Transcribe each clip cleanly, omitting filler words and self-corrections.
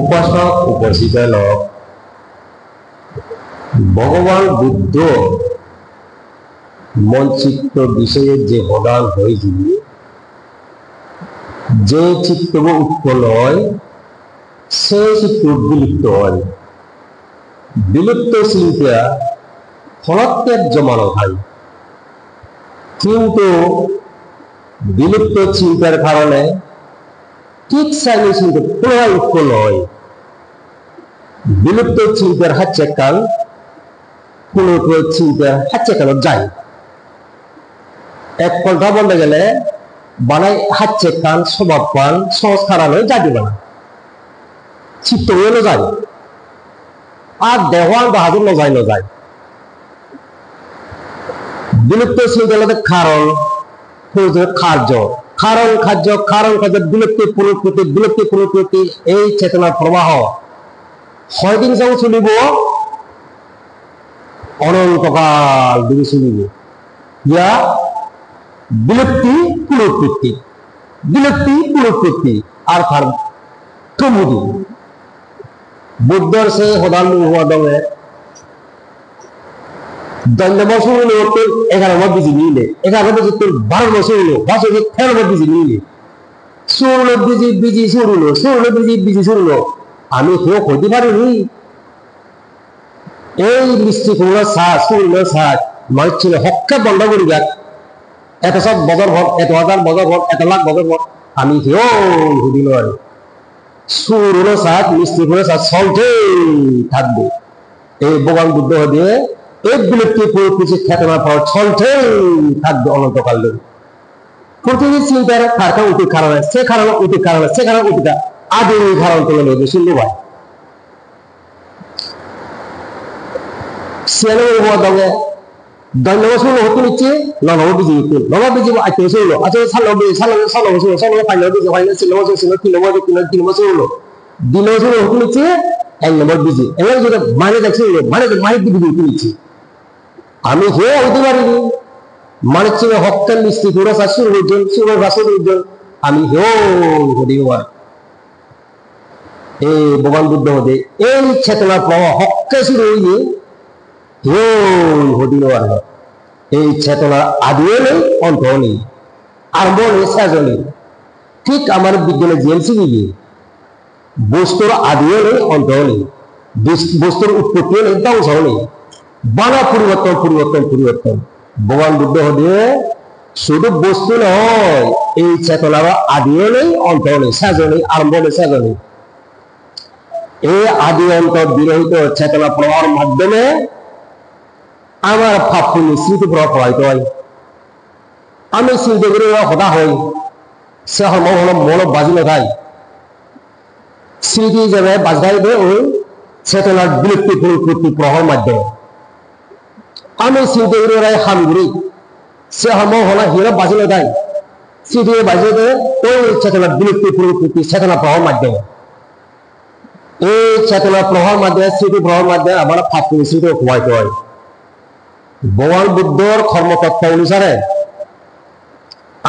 উপাসক উপাসিকা লোক ভগবান বুদ্ধ মন চিত্ত বিষয়ে যে প্রদান হয়েছিল, যে চিত্ত উৎপন্ন হয় সেই চিত্ত বিলুপ্ত হয়। বিলুপ্ত চিন্তা ফলত্যাগ জমানো হয়, কিন্তু বিলুপ্ত চিন্তার কারণে ঠিক চাইলে চিন্তা পুনরায় উৎপন্ন হয়। বিলুপ্ত চিন্তার হাচ্ছে কাল পুনঃ চিন্তার হাচ্ছে কাল যায়। এক কথা বলতে গেলে বানাই হাচ্ছে কান স্বভাব পান সংস্কার আলো যাদি বানা চিত্ত হয়ে যায় আর দেওয়ান বাহাদুর নজায় নজায়। বিলুপ্ত চিন্তার কারণ কার্য, কারণ কার্য, কারণ কার্য, বিলুপ্তি পুনঃপ্রতি, বিলুপ্তি পুনঃপ্রতি, এই চেতনার প্রবাহ কয়দিন যাও চলিব? অনন্তকাল ধরে চলিব। ইয়া বিলুপ্তি পুনঃপ্রতি, বিলুপ্তি পুনঃপ্রতি, আর তার প্রমুদি বুদ্ধর সে হদান হওয়া দমে দণ্ড বছর হলো তোর 11 বিজি নিলে, 11 বছর তোর 12 বছর হলো, বছর 13 বিজি নিলে, 16 বিজি বিজি শুরু হলো, 16 বিজি বিজি শুরু হলো। আমি কেউ হতে পারিনি। এই মিষ্টি কুমড়ো শাক, শুরু শাক মানুষ ছিল হককে বন্ধ করি দেখ, এত সব বছর ভর, এত হাজার বছর ভর, এত লাখ বছর ভর আমি কেউ হদি নয়। শুরু শাক, মিষ্টি কুমড়ো শাক চলতে থাকবে। এই ভগবান বুদ্ধ দিয়ে এক বিলুপ্তি পুরোপুরি চেতনার পর চলতে থাকবে অনন্তকাল ধরে। প্রতিটি চিন্তার কারণ উঠির কারণে, সে কারণে উঠির কারণে, সে কারণে উঠিটা আদি ধারণ করে নেবে শুনতে পাই। সেলে হওয়া দঙ্গে ধন্যবাদ শুনলো হতে নিচ্ছে নবম বিজি হতো, নবম বিজি আইতে শুনলো, আচ্ছা সালো বিজি, সালো সালো শুনলো, সালো পাইলো বিজি, পাইলো ছিল বছর ছিল, 3 বছর, 3 বছর হলো, দিন বছর হতে নিচ্ছে 1 নম্বর বিজি। এবার যেটা মানে দেখছি মানে মাইক বিজি হতে নিচ্ছে। আমি হে হতে পারিনি, মানে ছিল হকের মিষ্টি পুরো শাশুর উজ্জ্বল, শুরু শাশুর উজ্জ্বল, আমি হেও হতে পারি। এই ভগবান বুদ্ধ হতে এই চেতনার প্রবাহ হককে শুরু হইলে হতে পারে। এই চেতনার আদিও নেই, অন্তও নেই, আরম্ভ নেই, শেষ নেই। ঠিক আমার বিজ্ঞানে জিএমসি দিকে বস্তুর আদিও নেই, অন্তও নেই, বস্তুর উৎপত্তিও নেই, ধ্বংসও নেই, বানা পরিবর্তন পরিবর্তন পরিবর্তন। ভগবান বুদ্ধ হতে শুধু বস্তু নয়, এই চেতনার আদিও নেই, অন্তও নেই, শেষ নেই, আরম্ভ নেই, শেষ নেই। এই আদি অন্ত বিরহিত চেতনা প্রবাহের মাধ্যমে আমার ভাব পুণ্য স্মৃতি প্রবাহ প্রবাহিত হয়। আমি চিন্তা করে হতা হই, সে হল মন বাজি নথায় স্মৃতি হিসেবে বাজি থাকবে ওই চেতনার বিলুপ্তি পুনঃপ্রতি প্রবাহের মাধ্যমে। আমি চিন্তা করে হাম ঘুরি, সে হল হিরো বাজি নথায় স্মৃতি বাজি দেয় ওই চেতনার বিলুপ্তি পুনঃপ্রতি চেতনা প্রবাহের মাধ্যমে। এই চেতনা প্রবাহের মাধ্যমে, স্মৃতি প্রবাহের মাধ্যমে আমার ভাব পুণ্য স্মৃতি প্রবাহিত হয়। ভগবান বুদ্ধর কর্মতত্ত্ব অনুসারে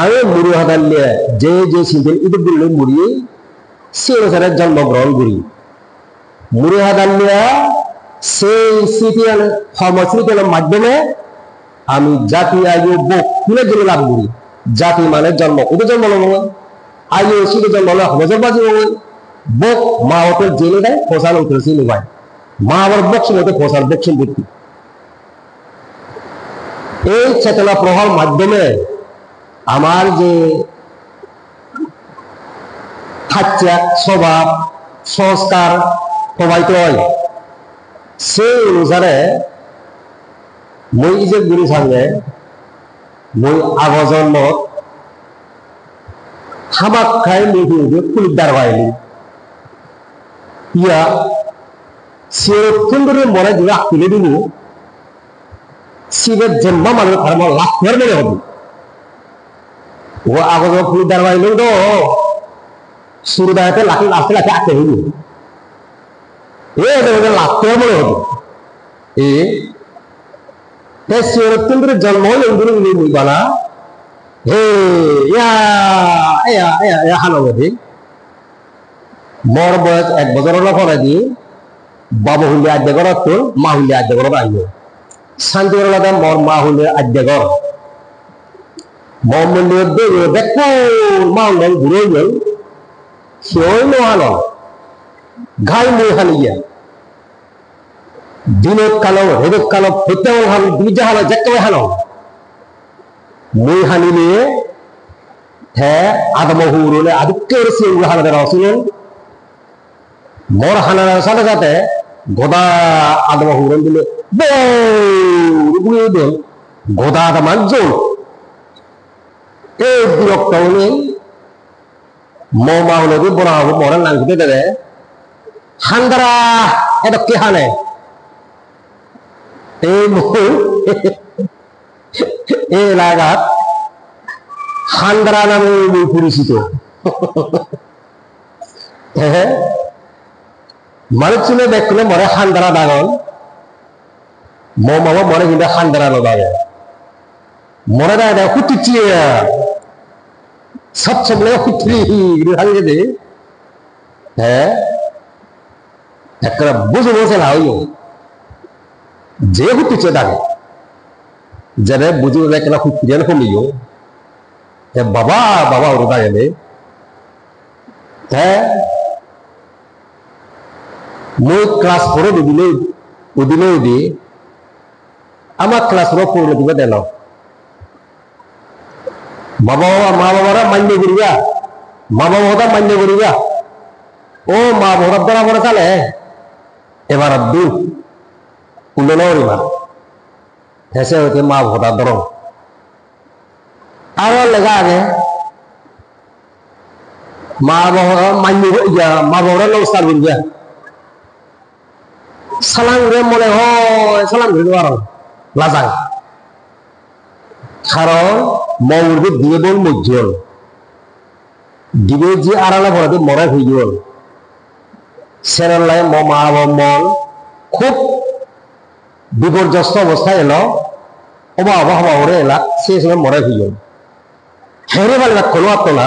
আমি মুড়ি হাতার নিয়ে যে যে চিন্তা ইতি বললে মুড়ি সে অনুসারে জন্মগ্রহণ করি। মুড়ি হাতার নিয়ে সেই স্মৃতি কর্মস্মৃতির মাধ্যমে আমি জাতি আয়ু বুক তুলে জন্য লাভ করি। জাতি মানে জন্ম, ওদের জন্ম নয়, আয়ু স্মৃতি জন্ম হলে হজর বাজি নয়, বুক মা হতে জেনে দেয়, ফসাল উঠে চিনি পায়, মা আবার বক্সিং হতে ফসাল বুক সম্পত্তি। এই চেতনা প্রবাহের মাধ্যমে আমার যে খাচ্চা স্বভাব সংস্কার প্রবাহিত হয়, সেই অনুসারে মই যে গুরু সঙ্গে মই আগৰ জন্মত হামাক খাই মেঘি উঠে পুলিদার হয়নি। ইয়া সে সুন্দরের মনে দিয়ে তুলে দিল, শিবের জন্ম মানুষ ধর্ম লাভ করবে হবে। ও আগত পুলিদার হইল তো শুরু দাঁড়াতে লাখে লাখে লাখে আঁকতে হইল, লাভ করবে হবে। শিবরত্ন জন্ম বানা হে হানবধি মোর বয়স 1 বছরের পরে দি বাবু হইলে আদ্য ঘর তো মা হইলে আদ্য ঘর আইব শান্তি করে মোর মা হইলে আদ্য ঘর মমন্দির দেখো মা হইলে ঘুরে গেল সেও নোহানো ঘাই মই হানিয়া দিনত কালো হেদত কালো ফেতেও হান দুইজা হানো যেতে হানো মই হানিলে হে আদম হুরুলে আদুকে সে হানাদের আসলেন মোর হানার সাথে সাথে গোদা আদম হুরুন দিলে বউড়ে দেন গোদা আদমান জোল এই বিরক্ত হলে মা হলে বড় হবো মরার নাংতে দেবে হান্দারা এটা কে হানে এই এলাকাত হান্দারা নামে পরিচিত মানুষ ছিল দেখলে মরে হান্দারা ডাগল মামা মরে কিন্তু হান্দারা নদাগে মরে দেয় হুটিছি সবসময় হুটরি হারিয়ে দে হ্যাঁ একটা বুঝে বসে না হইও যে হুটিছে ডাকে যারা বুঝে একটা হুটিয়ে কমিও বাবা বাবা ওর দাঁড়িয়ে হ্যাঁ মই ক্লাস 4 দিলে ওদিলেও দি আমার ক্লাস 4 দিবে দেন বাবা মা বাবারা মান্য করিবা মা বাবা মান্য করিবা ও মা বাবার দ্বারা পরে চালে এবার আব্দুল উল্লেন এবার হেসে হইতে মা ভোটার ধর আরো লেখা আগে মা বাবা মান্য মা বাবারা নমস্কার করিবা সালাম রে মনে হয় সালাম করিব আর লাজাং কারণ মৌরবে দিয়ে বল মজ্জল দিবে যে আড়ালে ভরাতে মরা হয়ে গেল সেরালাই মা মন খুব বিপর্যস্ত অবস্থায় এলো অবা অবা হবা ওরে এলা সে সময় মরা হয়ে গেল হেরে বালিবা কোনো আত্মনা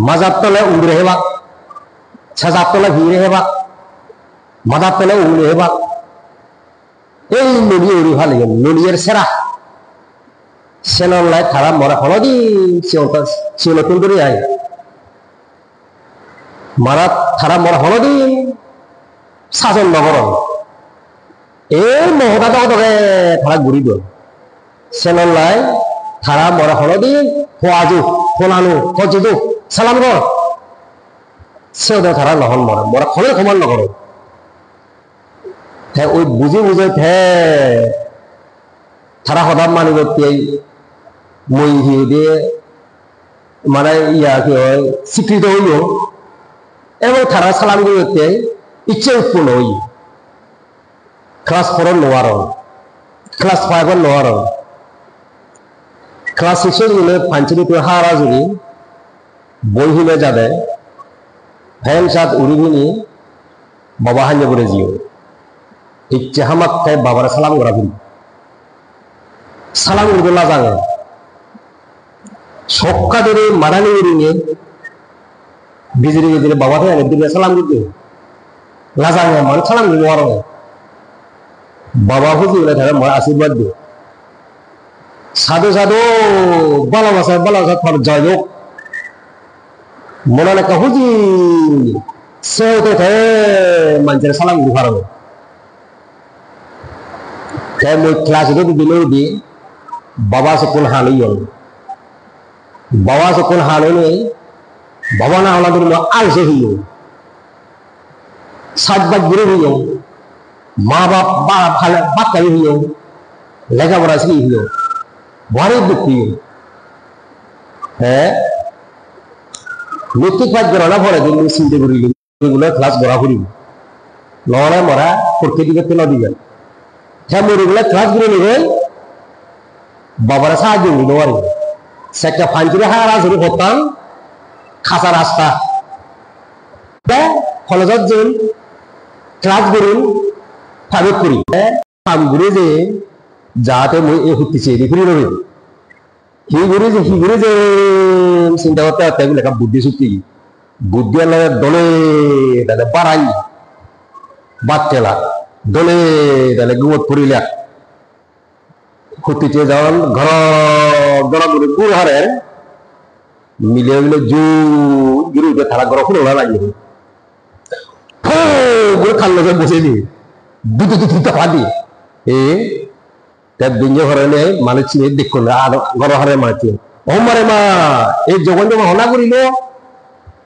মাজার তলে উড়ে হেবা সাজার তলে ভিড়ে হেবা মাদার তলে উড়ে হেবা এই নদী উড়ি ভাল গেল নদীর সেরা সেনলাই খারা মরা হলদি সে নতুন করে আয় মারা খারা মরা হলদি শাসন নগর এই মহতা দরে খারা ঘুরি দিল সেনলাই খারা মরা হলদি খোয়াজু খোলানু খজুদু সালাম কর সে ওদের খারা নহন মরা মরা খলে সমান নগর ওই বুঝি বুঝে তারা হঠাৎ মানি করতে মই দিয়ে মানে ইয়া কি হয় স্বীকৃত হইল এবং তারা সালাম করতে ইচ্ছে উৎপন্ন হই ক্লাস 4 নোয়ার ক্লাস 5 নোয়ার ক্লাস 6 গেলে পাঞ্চলি তো হারা জুড়ি বই হিলে যাবে ভ্যান সাত উড়ি ভিনি বাবা হাঞ্জে করে জিও ইচ্ছে হামাক তাই বাবার সালাম করা ফিরি সালাম করবে লাজাঙে সক্কা ধরে মারানি উড়িয়ে বিজলি বিজলি বাবা থেকে দিলে সালাম দিতে লাজাঙে মানে সালাম দিতে পারো বাবা খুঁজি বলে থাকে মা আশীর্বাদ দিয়ে সাধু সাধু ভালোবাসা খরচ জয় হোক মনে লেখা খুঁজি সে হতে থাকে মানুষের সালাম দিতে পারো মই ক্লাস দিলেও দিয়ে বাবা से কোন হাল হইল বাবা से কোন হাল হইলে বাবা না হলাদের আলসে হইল 7 বার ঘুরে হইল মা বাপ বা ভালো বাচ্চাই হইল লেখাপড়া শিখি হইল ভারী দুঃখী হ্যাঁ মেট্রিক পাস করা না পরে দিন চিন্তা করিল এগুলো ক্লাস করা করিব নহলে মরা পরীক্ষা দিকে তেল দিবে হ্যাঁ মরিগুলো ক্লাস করে নিবে বাবারা সাহায্য নিল আর সেটা ফাঞ্চুরে হারা শুরু করতাম খাসা রাস্তা কলেজত যেন ক্লাস করুন ফাইভত করি কাম ঘুরে যে যাতে মই এই হতিছে দেখি রবি হি ঘুরে যে চিন্তা করতে লেখা বুদ্ধি শক্তি বুদ্ধিয়ালয়ে দলে দাদা বাড়াই বাচ্চালা দলে দাদা গুমত পড়িলা হতিতে যাওয়ান ঘর গড়াগুড়ি গুড় হারের মিলে মিলে জুড়ে তারা ঘর খুলে লাগে খাল্লো বসে নি দুটো দুটো হাদি এ বিঞ্জ ঘরে মানে চিনে দেখুন আর ঘর হারে মারছে ও মারে মা এই যখন যখন হনা করিল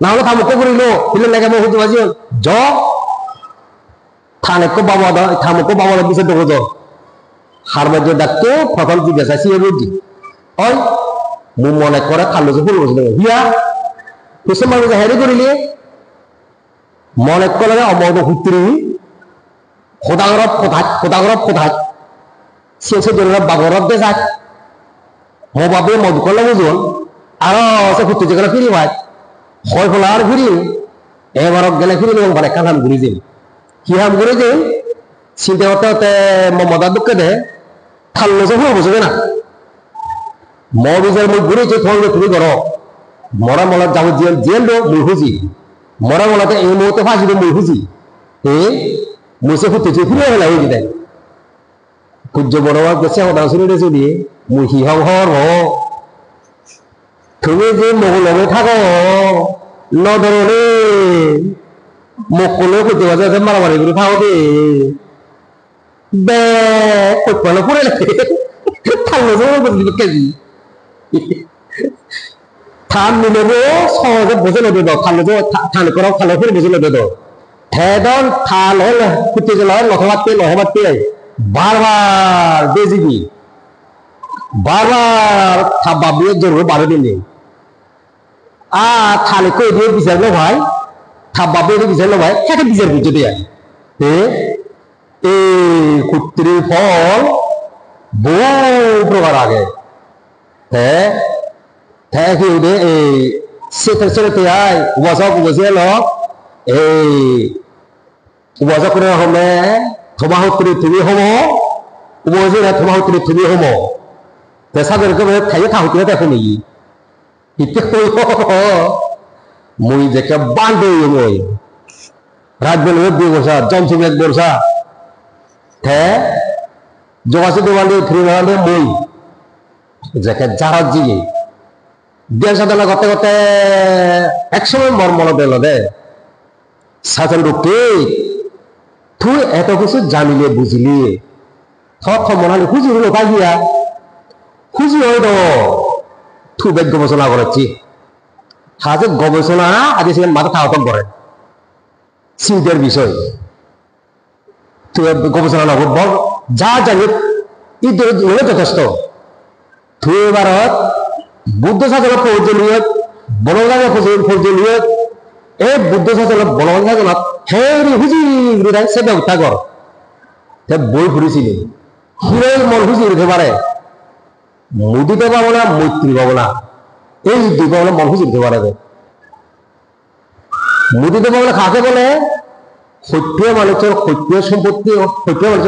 না হলে থামুক করিল পিলে লেগে মই হতে বাজি জ থানেক বাবা দা থামুক বাবা দা পিছে দেবো জ হার বাজে ডাকতো প্রথম জিজ্ঞাসা সিয়ে বুঝি ওই মু মনে করে খাল্লো যে ফুল বসলে হিয়া পিছে মানুষ হেরি করিলে মনে করে অমদ হুত্রি খোদাগরব কোথায় শেষে ধরে বাগরব দেখায় হবাবে মদ করলে বুঝুন আরো সে হুত্রি যেগুলো ফিরি ভাই হয় ফলা আর ফিরি এবার গেলে ফিরি এবং মানে কালাম ঘুরি দিন কি হাম ঘুরে দিন চিন্তা হতে হতে মমতা দুঃখে দে থাল্লো যে ফুল বসবে না মবিজের মুখ ঘুরেছে থলে তুমি করো মরা মলা যাবো জেল মুই খুঁজি মরা মলাতে এই মুহূর্তে ফাঁসি মুই খুঁজি মুছে ফুটেছে ফিরে হলে হয়ে যায় সূর্য বড় গেছে ওদান শুনে চলি মুই হিহং হর তুমি যে মগুলমে থাকো নধরনে মুখ কোলে করতে পারছে মারামারি করে থাকো দে বেপানো পড়ে লাগে থাকলো কেজি থান নিলেবো সহজে বসে নেবে দাও থানলে তো থান করাও থালে ফিরে বসে নেবে দাও ঠেদন থাল হল ফুটে গেল নহবাতে বারবার বেজিবি বারবার বাবিয়ে জোর বারো দিন আর থালে কই দিয়ে বিচার লো ভাই বাবিয়ে বিচার লো ভাই একটা বিচার বুঝে দেয় এই কুত্রির ফল বহু প্রকার আগে হ্যাঁ কি উঠে এই সেটা ছেড়ে আয় উপবাসক বসে এলো এই উপবাসক করে হমে থমাহত্রী তুমি হম উপবাসী না থমাহত্রী তুমি হম পেশাদের খাইয়ে থাকতে দেখো নাকি মুই দেখে বান্ধে মই রাত বেল দুই বর্ষা জমসিং এক বর্ষা হ্যাঁ যোগাসী দেওয়ালে ফ্রি দেওয়ালে মই দেখে যারা জিয়ে দেড় সাধনা করতে করতে একসময় মর্মল দিল দে সাজান কে তুই এত কিছু জানিলে বুঝলি থ মনালি খুঁজি হলো পাইয়া খুঁজি হইতো তুই বেগ গবেষণা করেছি হাজে গবেষণা আজ সেখানে মাথা থাকতম করে চিন্তার বিষয় তুই গবেষণা না বল যা জানি ঈদের যথেষ্ট তুই এবার বুদ্ধ শাসনের প্রয়োজনীয় বনগাঁজা প্রয়োজনীয় এই বুদ্ধ শাসনের বনগাঁজনত হেৰি হুজি সে ব্যবস্থা কর বই ফুরিছিল হিরে মন হুজি উঠে পারে মুদিতে পাবো না মৈত্রী পাবো না এই দুই পাবো না মন হুজি উঠে পারে মুদিতে পাবো না কাকে বলে সত্যীয় মানুষের সত্যীয়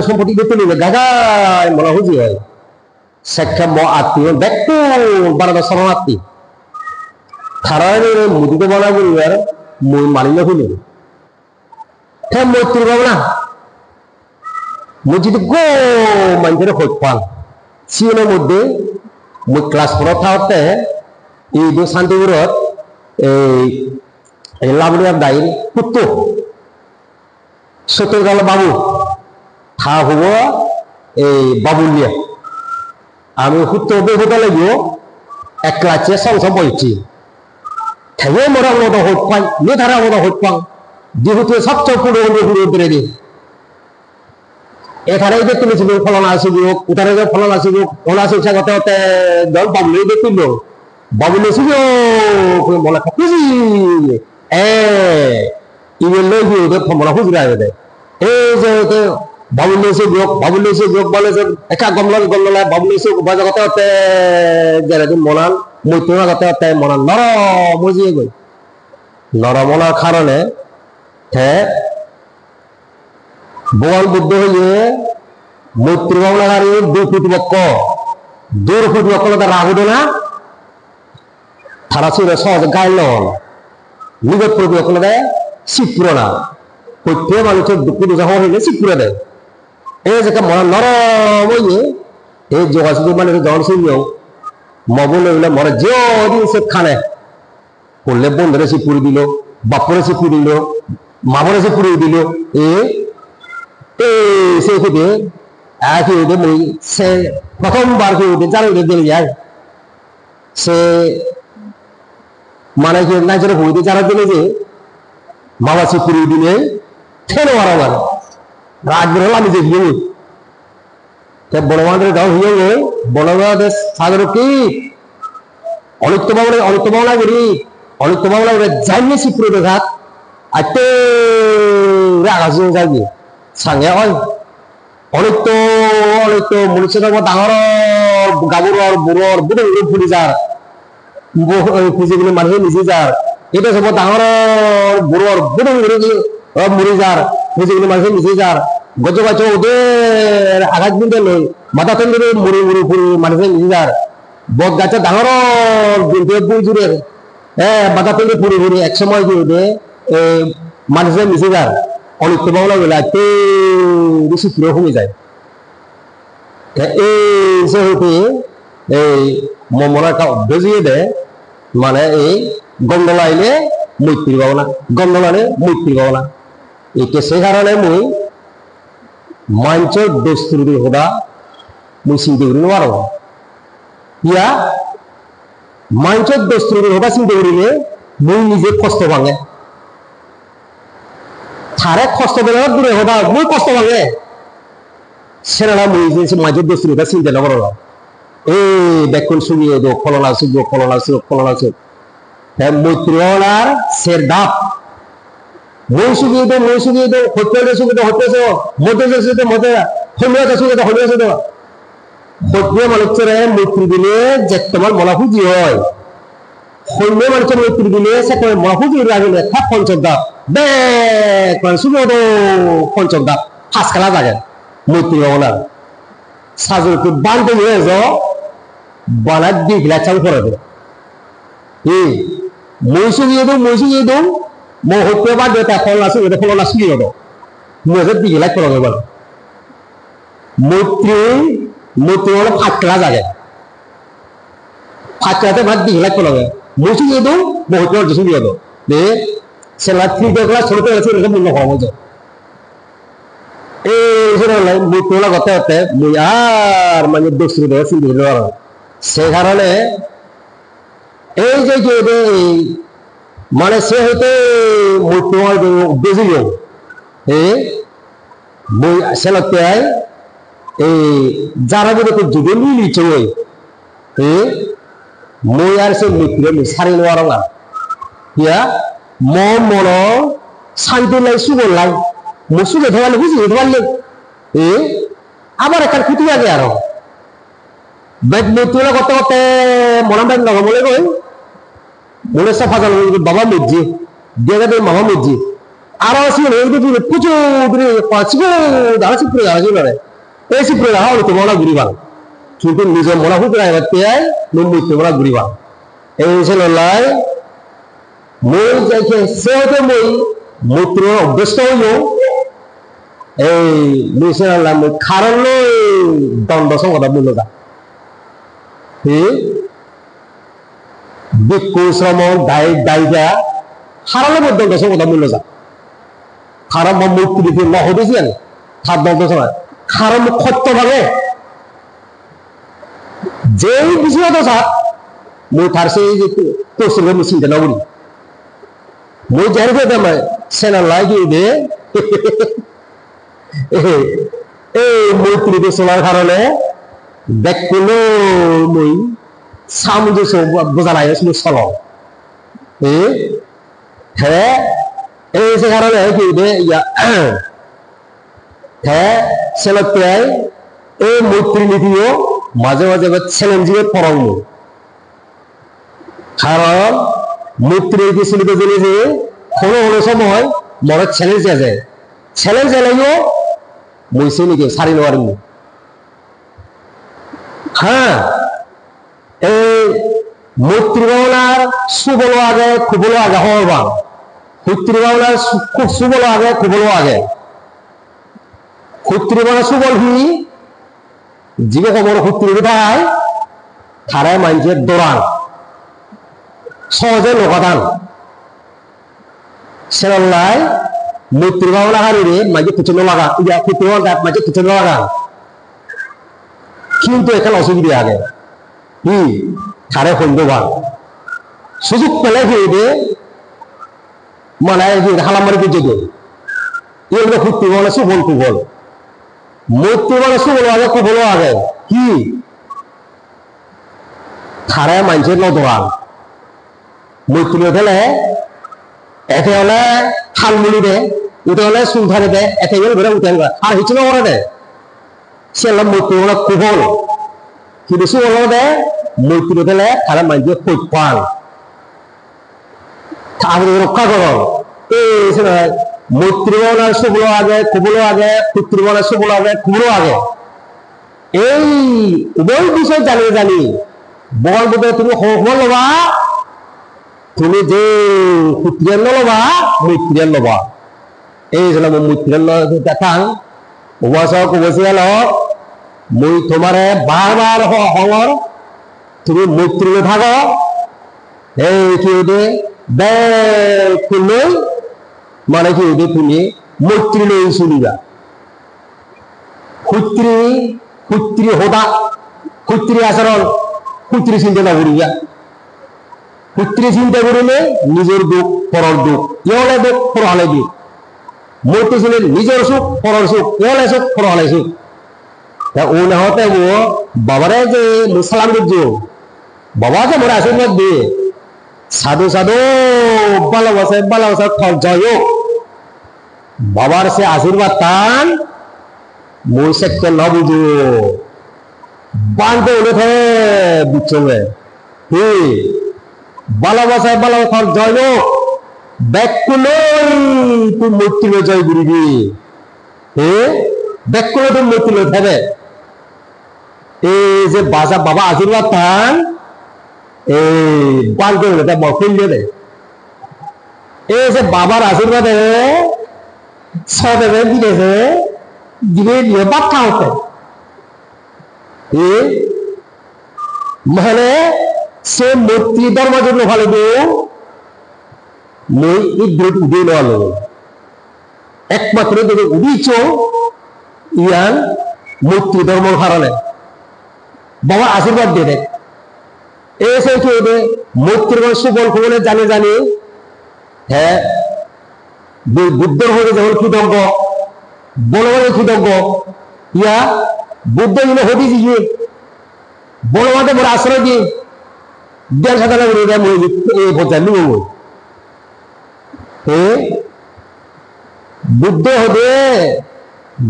সম্পত্তি দেখতে নিবে গাগায় মনে হুজি হয় শিক্ষা আত্মীয় ব্যক্তি বারাদা শরণার্থী থারায় মুদিতে বলা বলিবার মই মানিলে হইল হ্যাঁ মৈত্রী পাবো না মই যদি গো মানুষের হইত পান সিওনের মধ্যে মই ক্লাস 4 থাকতে এই শান্তিপুরত এই লাবণিয়ার দায়ের পুত্র সত্যকাল বাবু থা হব এই বাবুলিয়া আমি সূত্র বেহুতা লাগিব এক ক্লাসে সংসদ বইছি থাইয়ে মরা মতো হইত পাই নেধারা মতো হইত পাং যেহেতু সবচেয়ে পুরো ঘুরে দিয়ে এখানে দেখতে ছিল ফলনা আসিব উঠানে ফলন আসিব ফলন আসিব সাগতে হতে দল বাবুলি দেখছিল বাবুলি আসিব বলে খুঁজি ইমেল লই গিয়ে ফমলা খুঁজরা দে এই যে বাবুলি এসে যোগ বলে যে একা গমলা বাবুলি এসে বাজাগতে হতে যেরকম মনাল মৈত্রী গতে হতে মনাল নরম বুঝিয়ে গই নরমনার কারণে হ্যাঁ ভগবান বুদ্ধ হইলে মৈত্রী বাংলাহারি দূর ফুটবক্ষ রাগ উঠে না তারা ছিল সহজ গাইল নিগত প্রতি অকলে দেয় শীত পুরো না প্রত্যেক মানুষের দুঃখ দুঃখ হইলে শীত পুরো দেয় এই যে মনে নরম হইয়ে এই যোগাযোগ মানে জন শুনিও মবল হইলে মনে যে দিন সে খানে করলে বন্ধুরে সে পুরি দিল বাপরে সে পুরি দিল মামরে সে পুরি দিল সে খেতে একই হইতে মই সে প্রথমবার কি হইতে যারা হইতে দিলে যায় সে মানে কি না যেন হইতে যারা দিলে যে মামা সে পুরি দিলে ঠেলে মারা মানে রাগ বের আমি যে হিয়ে বড়মাদের গাঁও হিয়ে বড়মাদের সাগর কি অনিত্য ভাবনা করি অনিত্য ভাবনা করে জানিয়ে শিবপুরে দেখাত আইতে আকাশ যাবি সাঙ্গে হয় অনিত্য মনুষ্য ডাঙর গাবুরর বুড়র বুড়ো ফুলি যার খুঁজেগুলো মানুষের নিজে যার এটা সব ডাঙর বুড়র বুড়ো মুড়ি যার খুঁজেগুলো মানুষের নিজে যার গজ গাছ ওদের আঘাত বিন্দে লই মাথা তন্দ্রে মুড়ি ফুলি মানুষের নিজে যার বট গাছের ডাঙর বুই জুড়ে বাধা তন্দ্রে ফুরি এক সময় কি ওদের মানুষের নিজে যার অনিত্য ভাবনা বলে একটু বেশি প্রিয় কমে যায় এই যে হইতে এই মমরা বেজিয়ে দেয় মানে এই গন্ধ লাইলে মৈত্রী ভাবনা গন্ধ লাইলে মৈত্রী ভাবনা এইটা সে কারণে মই মাঞ্চের দোস্তুরি হোদা মই চিন্তা করি নোৱাৰো ইয়া মাঞ্চের দোস্তুরি হোদা চিন্তা করিলে মই নিজে কষ্ট ভাঙে थारे कष्ट बेला दूरे होदा muy कष्ट भागे सेना मुई जे माजे दस्त्री दा सिंदे ना बरो ए देखुन सुगिए दो खलना सुगो हे मुत्रियोनार सेरदाप मुई सुगिए दो होते सो मोते होलिया दो होते मानुषरे मुत्रि दिले जेतमाल मलाफुजी होय होइने मानुषर मुत्रि दिले सेते मलाफुजी रागिले था पंचदा बेकन सुगोदो पंचदा हासखाला जागे मुत्रि होना साजुरखौ बांदो जो बाला दिगला चाव फरादो मुइसुगिए दो मो होते बा देता फलना सुगिए दो मुझे दिगला फरादो बा मुत्रि होना फाटला जागे फाटलाते भात दिगला फरादो मुइसुगिए दो मो होते सुगिए दो दे सेला थ्री देखला छोटे ऐसे रकम मुन्ना हो मुझे সেটা মুতলা কথা হতে মুই আর মানে দোষী দেয় সিন্ধি দেওয়ার সে কারণে এই যে মানে সে হইতে মুতলা বুঝিল মুই সেলতে এই যারা যদি যদি মিলিছে ওই মুই আর সে মিত্রে সারি নেওয়ার না ইয়া মন শান্তি লাই সুগর লাই মুসুকে ধোয়ালে বুঝিয়ে ধোয়ালে আবার একটা ক্ষতি আগে আরো বেদ মৃত্যুলা করতে করতে মনে বেদ লগা বলে কই মনে সাফা জানো বাবা মির্জি দিয়ে দেবে মামা মির্জি আরো আসি এই দিকে প্রচুর পাঁচগো দাঁড়া চিত্র দাঁড়া ছিল রে এই চিত্র দাঁড়া হলো তোমার ঘুরিবাল কিন্তু নিজের মনে হুক রাখতে আয় মৃত্যু বলা ঘুরিবাল এই ছিল লাই মই যাইছে সে হতে মই মৃত্যুর অভ্যস্ত হইল এই মিশালাম খারালো দণ্ড সংগঠন মূল্যটা বিক্ষু শ্রম দায়িকা হারালো দণ্ড সংগঠন মূল্য যা খারাপ মূর্তি দিতে ন হতেছেন খার দণ্ড সময় খারাপ খত্ত ভাবে যেই বিষয় তো স্যার মই তার সেই যে তোর আমি চিন্তা না করি মই জানি যে সেনা লাগিয়ে দে এই মৈত্রীতে চলার কারণে দেখলো মই সামঞ্জস্য বোঝা নাই চল হ্যাঁ এই সে কারণে কি দে হ্যাঁ ছেলেতে এই মৈত্রী নীতিও মাঝে মাঝে চ্যালেঞ্জিংয়ে পড়াও কারণ মৈত্রী নীতি ছেলেতে জেনে যে কোনো সময় মনে চ্যালেঞ্জ আছে চ্যালেঞ্জ এলাইও মইছে নাকি সারি নেওয়ার হ্যাঁ এই মৈত্রী ভাবনার সুবল আগে খুবলো আগে হওয়ার সূত্রী বাংলার খুব সুবল আগে খুবলও আগে সূত্রী বাংলা সুবল হি যিনি খবর সূত্রী কোথায় থারায় মানুষের দৌড়ান সহজে লোকাদান সেরাল্লায় মূর্তির বাংলা হারিয়ে মাঝে পিছনে লাগা সূত্রী বাংলা মাঝে পিছনে লাগান কিন্তু এখানে অসুবিধা আগে থারে সন্ধ্যবান সুযোগ পেলে খেয়ে মানে হালামারি করছে তো এগুলো সূত্রী বাংলা সুবল কুবল মূর্তি বাংলা সুবল আগে কুবলও আগে কি থারায় মানুষের নদরান মূর্তি ফেলে এতে হলে হালমুলি দে উঠে হলে সুলধারে দে এতে গেলে ঘুরে উঠে আর হিচুনো করে দে সে মূর্তি বাংলা কুবল কিন্তু সুবল দে মূর্তি ফেলে থারায় মানুষের খোঁজ পান আপনি রক্ষা করো এই মূর্তি বাংলার সুবল আগে কুবলও আগে সূত্রী বাংলার সুবল আগে কুবলও আগে এই উভয় বিষয় জানি বল বোধ তুমি সফল লবা তুমি যে সূত্রের লবা মৈত্রের লবা এই জন্য মৈত্রের দেখান উপাসক উপসিয়াল মই তোমারে বারবার হঙর তুমি মৈত্রী থাকো এই কি দে বেই মানে কি দে তুমি মৈত্রী লই চলিবা সূত্রী হোদা সূত্রী আচরণ সূত্রী চিন্তা না করিবা সূত্রী চিন্তা করিলে নিজের দুঃখ পরর দুঃখ ইহলে দুঃখ পরহালে দুঃখ মূর্তি ছিলেন নিজের সুখ পরর সুখ ইহলে সুখ পরহালে সুখ ও না হতে ও বাবারে যে সালাম দিচ্ছ বাবা যে মোরা আশীর্বাদ দিয়ে সাধু ভালোবাসা ফল জয় হোক বাবার সে আশীর্বাদ টান মই সেক্টর না বুঝো বাঁধতে উঠে বিচ্ছবে ভালোবাসা ফল জয় হোক ব্যাকুলই তুই মূর্তিল জয় গুরিবি ব্যাকুলে তুই মূর্তিল থাকবে এই যে বাবা আশীর্বাদ টান এই বাঁধতে উঠে বকিল দিয়ে এই যে বাবার আশীর্বাদে সদেবে দিয়েছে দিয়ে বাচ্চা হতে মানে সে মূর্তি ধর্ম জন্য ভালো মই ইদ্রুত উদয় নেওয়া লোক একমাত্র যদি উদিছ ইয়ান মূর্তি ধর্ম কারণে বাবা আশীর্বাদ দিয়ে দেয় এসে কি মূর্তির সুবল বলে জানি হ্যাঁ বুদ্ধর হয়ে যেমন কৃতজ্ঞ বলবানের কৃতজ্ঞ ইয়া বুদ্ধ গুলো হবি দিয়ে বলবাদে বড় আশ্রয় দিয়ে দেড় সাদা বোঝা নিব বুদ্ধ হবে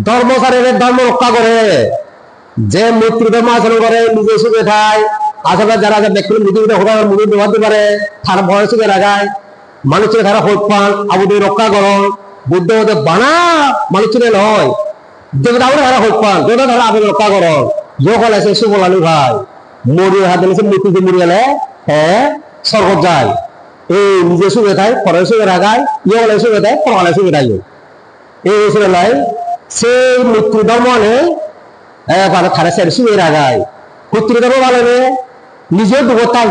ধর্মচারের ধর্ম রক্ষা করে যে মূর্তি ধর্ম আচরণ করে নিজে সুখে খায় আসলে যারা ব্যক্তি নিজে মুখে দেওয়াতে পারে তার ভয় সুখে রাখায় মানুষের ধারা হোক পান আবুদের রক্ষা করো বুদ্ধ হতে বানা মানুষের নয় দেবতাদের ধারা হোক পান দেবতা ধারা আবুদ রক্ষা করো যখন আছে সুবলালু ভাই মরিয়ে হাত দিলে মৃত্যুতে মরি গেলে হ্যাঁ স্বর্গ যায় এই নিজে সুখে থাকে পরের সুখে রাখায় ইয়ে হলে সুখে থাকে পরকালে সুখে থাকে এই ছিল নাই সেই মৃত্যু ধর্ম নেই তারা সে সুখে রাখায় পুত্র ধর্ম ভালো নেই নিজের দুঃখতাম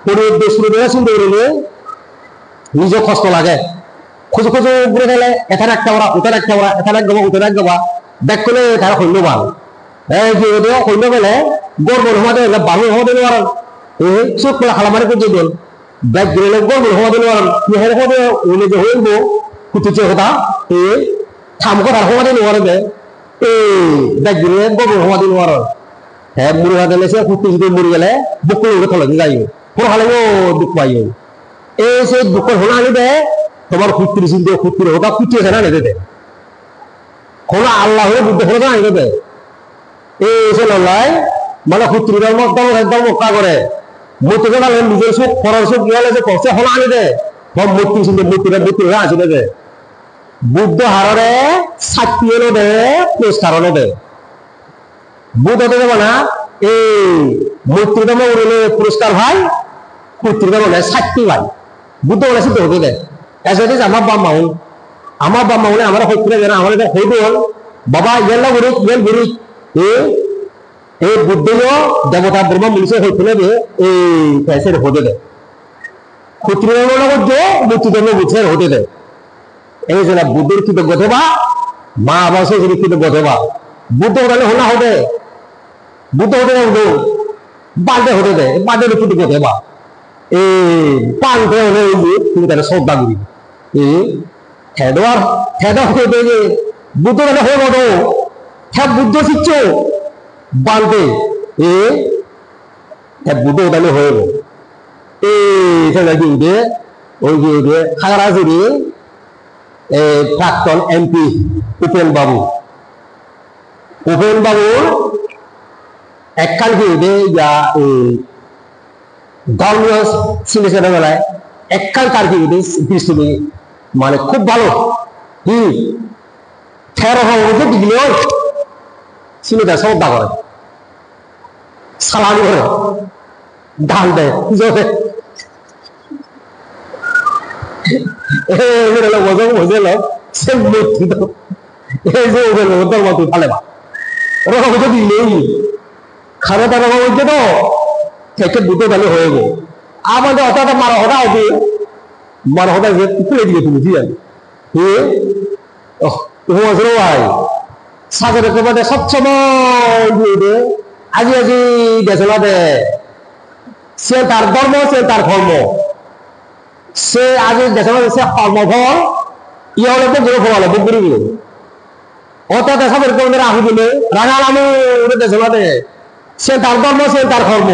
পরিবেশ চিন্তা করিলে নিজের কষ্ট লাগে খুঁজে ঘুরে গেলে এখানে একটা ওরা ওটা একটা ওরা এখানে এক গাবা ওটা এক গাবা দেখ করলে তারা সৈন্যবান সৈন্য গেলে গর্ব হওয়াতে বালু হওয়াতে পারেন এই চোখ করে হালামারি করে দিল ব্যাগ গেলে গর্ব হওয়াতে পারেন ইহার হতে উনি যে হইব কুতুচে কথা এই থাম করার হওয়াতে পারে এই ব্যাগ গেলে গর্ব হওয়াতে পারেন হ্যাঁ মুড়ি হাতে লেছে কুতু যদি মরি গেলে বুক করে থলে যাই পুরো হালেও দুঃখ পাই এই সে দুঃখ হোনা আনিবে তোমার খুঁত্রি চিন্তা খুঁত্রি ওটা খুঁটিয়েছে না নেবে দে হোনা আল্লাহ হয়ে বুদ্ধ হলে না নেবে এই এসে লড়াই মানে খুঁত্রি ধর্ম একদম রক্ষা করে মূর্তি গেলে নিজের সুখ পরের সুখ গেলে যে করছে হোনা আনি দে সব মূর্তি চিন্তা মূর্তি হয়ে আসি দে বুদ্ধ হাররে শাক্তি এলো দে পুরস্কার হলো দে বুদ্ধ হতে যাবো না এই মূর্তি ধর্ম উড়লে পুরস্কার ভাই খুঁত্রি ধর্ম শাক্তি ভাই বুদ্ধ বলে সিদ্ধ হতে দেয় এসে আমার বা মাউনে আমরা হইতে গেলে আমার এটা হইব বাবা ইয়েলা গুরু ইয়েল গুরু এই বুদ্ধও দেবতা ব্রহ্ম মিলছে হইতে বে এই कैसे হতে দে ক্ষত্রিয় লগত যে মৃত্যুদণ্ড বুঝে হতে দে এই যে বুদ্ধের কৃতজ্ঞতা বা মা আবাসে যদি কৃতজ্ঞতা বা বুদ্ধ হলে হোনা হবে বুদ্ধ হতে হবে বাল্টে হতে দে বাল্টে কৃতজ্ঞতা বা এই পাল্টে হলে তুমি তাহলে শ্রদ্ধা করি এই হেডওয়ার হতে দে যে বুদ্ধ হলে হয়ে বলো হ্যাঁ বুদ্ধ শিখছো বাল্টে এ বুদ্ধ হলে হয়ে গেল এই সেটা কি দে ওই যে খাগড়াছড়ি প্রাক্তন এমপি উপেন বাবুর একখান কি যা ধর্মীয় সিনেশন বেলায় একখান তার কি দৃষ্টি মানে খুব ভালো ঠেরো হওয়া দিলেও সিনেটা শ্রদ্ধা করে সালামি করে ঢাল দেয় পুজো বুঝলো সে মূর্তি এই যে ধর্ম তুই ফালে বা ওরা হয়তো দিলেই খানা দানা হচ্ছে তো থেকে বুদ্ধ তাহলে হয়ে গো আমাদের অর্থাৎ মারা হতা হবে মারা হতা যে তুলে দিয়ে তুমি দিয়ে ভাই সাগর একেবারে সবসময় দিয়ে আজি দেশলা দে সে তার ধর্ম সে তার ধর্ম সে আজি দেশলা সে কর্মফল ইয়ে হলে তো গরু ফলালে বুদ্ধি গেল অত দেখা বের করে আহু দিলে রাঙাল আমি ওটা দেশলা দে সে তার ধর্ম সে তার কর্ম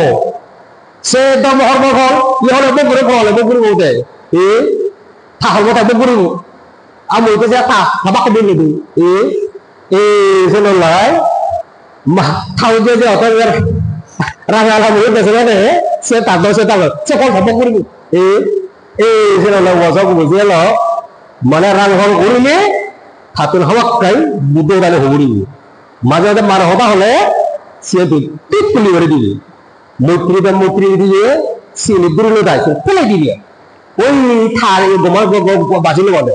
সে ধর্ম কর্মফল ইয়ে হলে তো গরু ফলালে বুদ্ধি বলতে থাকবো থাকবে গরু আমি ওইটা যে খাবাকে দিয়ে দিই সে নয় থাও যে অত রাঙাল আমি দেশলা দে সে তার সে তার সে কল খাবো করবো সে বছর বুঝিয়ে ল মানে রাঙল করিলে হাতুন হওয়াকাই বুদ্ধ তাহলে হবুড়ি মাঝে মাঝে মার হবা হলে সে ঠিক তুলি করে দিবি মৈত্রী দিয়ে সিনি দূরে দেয় ফেলে দিবি ওই থার গোমার বাঁচিলে বলে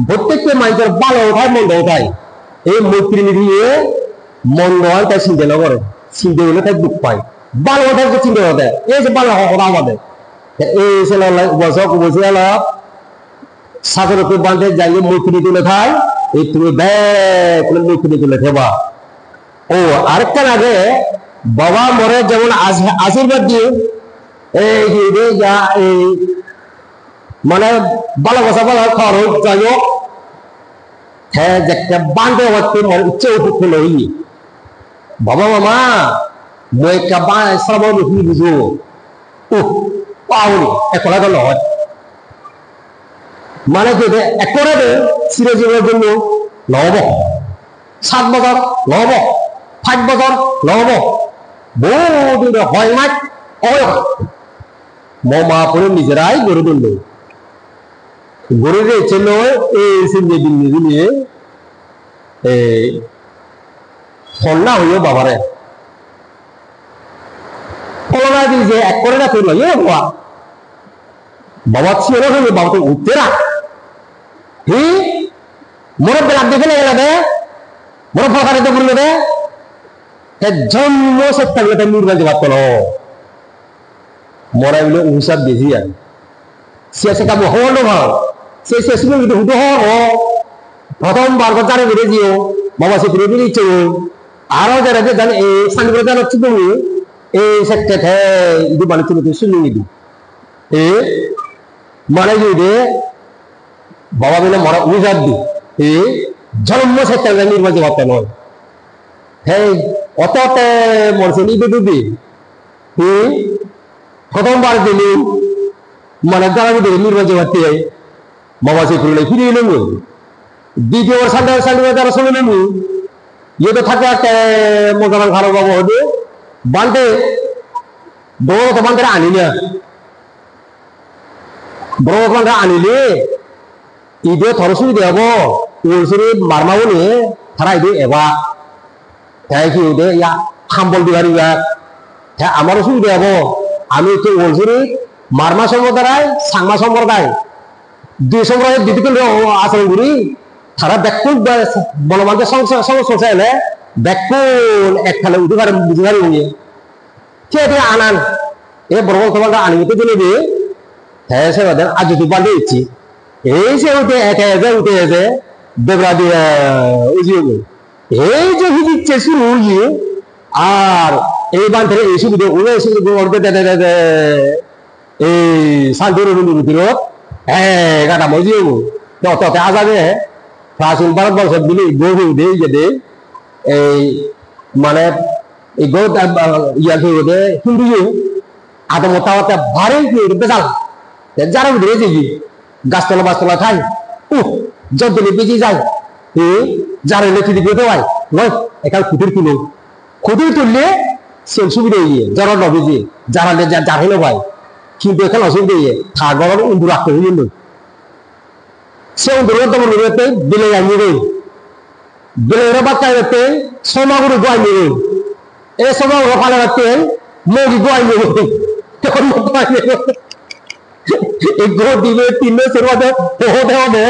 প্রত্যেকটা মানুষের ভালো ওঠায় মন্দ ওঠায় এই মৈত্রী দিয়ে মন্দ হয় তাই চিন্তা না করে চিন্তা হলে তাই দুঃখ পায় ভালো ওঠায় চিন্তা হতে এই যে ভালো হওয়া আমাদের এই ছেলে বছর বুঝিয়ে সাগরকে বাঁধে যাইয়ে মৈত্রী তুলে খায় এই তুমি ব্যাগ মৈত্রী তুলে খেবা ও আরেকটা আগে বাবা মরে যেমন আশীর্বাদ দিয়ে এই যা এই মানে ভালোবাসা ভালো খরচ যাই হোক হ্যাঁ যে বাঁধে হচ্ছে মনে ইচ্ছে উপকূল হই বাবা মামা মই কাবা শ্রাবণ বুঝো ও পাওনি একলা তো নয় মানে কি একরে চিরজীবনের জন্য নহব 7 বছর নহব 5 বছর নহব বহুদিন হয় না মহাপুরে নিজেরাই গড়ে তুলল গড়ে দিয়েছে নয় এই সিন্ধে দিল্লি নিয়ে সন্না হইও বাবারে কলনা দিয়েছে এক করে না তুলল বাবা ছিল বাবা তো উঠতে না মোর বেলা দেখে গেলে দে মোর ফলকারে তো বললো দে জন্ম সে থাকলে তাই নির্বাচন ভাবতো না মরা বলে হিসাব বেশি আর সে কাম হওয়ার ভাব সে শেষ কিন্তু হুটো হওয়ার প্রথমবার জানে বেড়ে দিও বাবা সে ফিরে ফিরে ইচ্ছে আরো যারা যে জানে এই সাংবাদিক জানাচ্ছি তুমি এই সেক্টে ইদি মানে তুমি শুনে নিবি মানে যদি বাবা মিলে মরা উজার দি জন্ম সে নির্বাচন ভাবতে নয় হ্যাঁ অততে মরছে নিবে দিবি প্রথমবার দিলি মানে যারা যদি নির্বাচন ভাবতে বাবা সে ফিরে এলাম দ্বিতীয়বার সান্ডে যারা শুনে নেবি ইয়ে তো থাকে একটা মজার খারাপ বাবা হবে বান্ধে বড় তো বান্ধে আনি না বড় বান্ধে আনিলে ইদে থর সুবিধা হব ওলসরি মারমাবো নে তারা ইদে এবা তাই কি ইদে ইয়া হাম্বল বিহারি হ্যাঁ আমারও সুবিধা হব আমি তো ওলসরি মারমা সম্প্রদায় সাংমা সম্প্রদায় দুই সময় দিদি করে আচরণ করি তারা ব্যাকুল বনবান্ধব সংস্থা এলে ব্যাকুল একখানে উঠে পারে বুঝে পারি নিয়ে ঠিক আনান এ বড় তোমাকে আনিতে দিলে দিয়ে হ্যাঁ সে বাদে আজ যদি বান্ধে দিচ্ছি এই সে উঠে উঠে এসে দেবরা দিয়ে উজিয়ে এই যে দিচ্ছে শুরু উজিয়ে আর এই বান থেকে এই সুবিধে উড়ে সুবিধে ওরবে দে এই শান্তির ভিতৰত হ্যাঁ গাটা মজিয়ে ততে আজাদে প্রাচীন ভারতবর্ষ দিলে গরু দেই যে এই মানে এই গরু ইয়া দিয়ে হিন্দু আদমতাওয়াতে ভারী বেজাল যারা উঠে যে গাছতলা বাছতলা খাই যতদিনে বেঁচে যায় যারা লেখি দিবে তো ভাই নয় এখানে খুঁটির তুলো খুঁটির তুললে সে সুবিধা ইয়ে যারা নবে যে যারা যার হলো ভাই কিন্তু এখানে অসুবিধা ইয়ে থাগর উন্দুর রাখতে হইল সে উন্দুরের তো মনে বিলে আনিয়ে গই বিলের বাচ্চা রাখতে সোনাগুলো গোয়াই নিয়ে এই সোনাগুলো ফালে রাখতে মুরগি গোয়াই নিয়ে তখন গোয়াই নিয়ে এই গো দিবে তিনটে সেরবাদে হতে হবে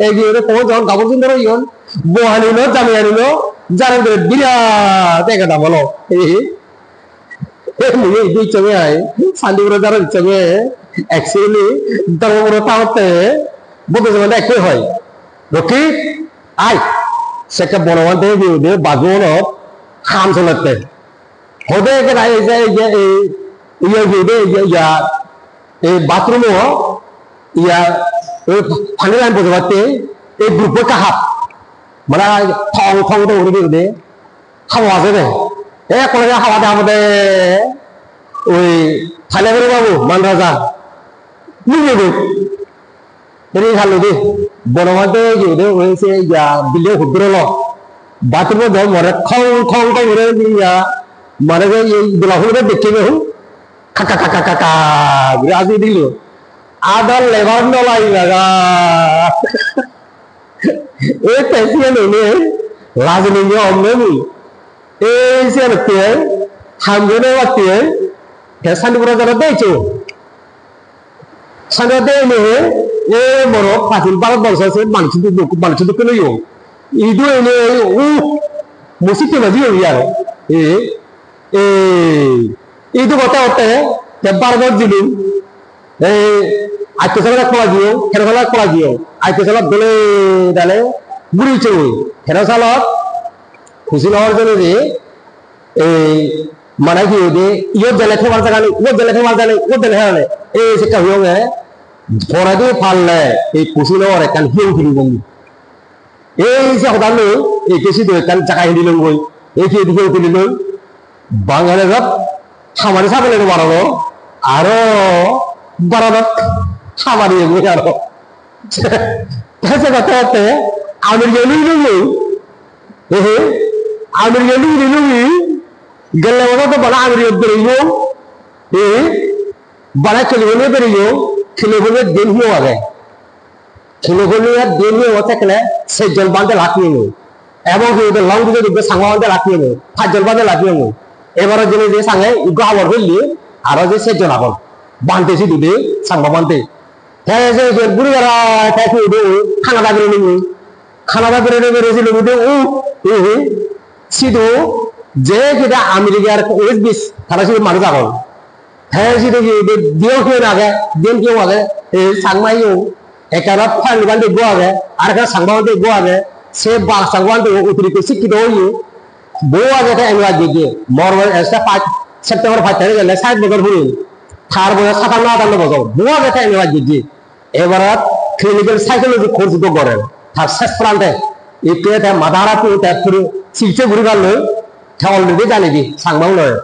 এগিয়ে পৌঁছ যখন কাপড় সুন্দর ইয়ন বোহানিল জামি আনিল যারা বিরাট একটা বলো এই চঙে আয় শান্তিপুর যারা চঙে অ্যাকচুয়ালি ধর্মপুর তাহতে বলতে যাবে একই হয় রকি আয় সেটা বনবান থেকে বিরুদ্ধে বাগুন খাম চলাতে হতে এই যে ইয়ে বিরুদ্ধে ইয়া এই বাথরুমও ইয়া ফানি লাইন বসে পারতে এই গ্রুপে কাহাপ মানে থং তো উড়ে বিরুদ্ধে হাওয়া আছে রে এ কোনো হাওয়া দেওয়া আমাদের ওই থালে করে বাবু মান রাজা নিয়ে দেবে ভালো দে বনমাতে গিয়ে হয়েছে ইয়া বিলে হুদ্রল বাথরুমে দেয় মরে খং করে ইয়া মানে এই দোলাফুলকে দেখে গেল কাকা কাকা কাকা আজি দিল আদার লেবার নলাই লাগা এই পেছিয়ে নইলে রাজনীতি অমনি এই সে রতে হামজনে বাতে হে শান্তিপুর যারা দেইছো শান্তি দেইলে এ বড় প্রাচীন ভারতবর্ষ আছে মানুষ দুঃখ নই ইদু এনে ও মুসিতে বাজি ইয়ার এইটো কথা হতে বারবার দিলু এই আজকে সালা খোলা দিও খেলা সালা খোলা দিও আজকে সালা দলে ডালে বুড়ি চই খেলা সালা খুশি হওয়ার জন্য যে এই মানে কি যে ইয়ে জেলে খেমার জায়গা নেই ও জেলে খেমার জায়গা নেই ও জেলে খেলা নেই এই সেটা হয়ে গে ধরা দিয়ে ফাললে এই খুশি হওয়ার একটা হিউ ফিরি বন্ধু এই যে হতালো এই কেসি তো একটা জায়গা হিঁদিল বই এই কি এদিকে তুলিল বাঙালিরা খামারি ছাগলের বাড়াবো আরো বাড়ানো খামারি এগুলো আরো কথা হতে আমেরিকা লুই আমেরিকা লুই গেলে তো বলা আমেরিকা বেরিয়ে বলা খেলে বেরিয়ে খেলে বলে দিন হিও আগে খেলে বলে দিন হিও থাকলে সেই জল বাঁধে লাফিয়ে নেই এবং লং দিকে দেখবে সাংমা বাঁধে লাফিয়ে নেই 5 জল বাঁধে লাফিয়ে নেই এবারে যিনি যে সাঙে ইগো আবার হইলি আরো যে সে জন এখন বানতেছি দিদি সাংবা বানতে হ্যাঁ যে বুড়ি যারা তাকে খানা দাবি নিবি খানা দাবি নেবে রেছিল বুঝে শুধু যে যেটা আমেরিকার ওয়েস্ট বিশ তারা শুধু মানুষ এখন হ্যাঁ শুধু দিয়েও কেউ আগে দিন কেউ আগে এই সাংমাইও একারা ফাইল বান্ধে গো আগে আর একটা সাংবা বান্ধে গো আগে সে সাংবা বান্ধে অতিরিক্ত শিক্ষিত হইয়ে বউ আগে এমরা দিকে মরবে এসে 5 সেপ্টেম্বর 5 তারিখে গেলে 60 বছর হয়ে তার বয়স 57 বছর বউ আগে এমরা দিকে এবার ক্লিনিক্যাল সাইকোলজি কোর্স তো করে তার শেষ প্রান্তে এতে মাদারাতে তারপর চিকিৎসা ঘুরে গেল অলরেডি জানি দি সাংবাং নয়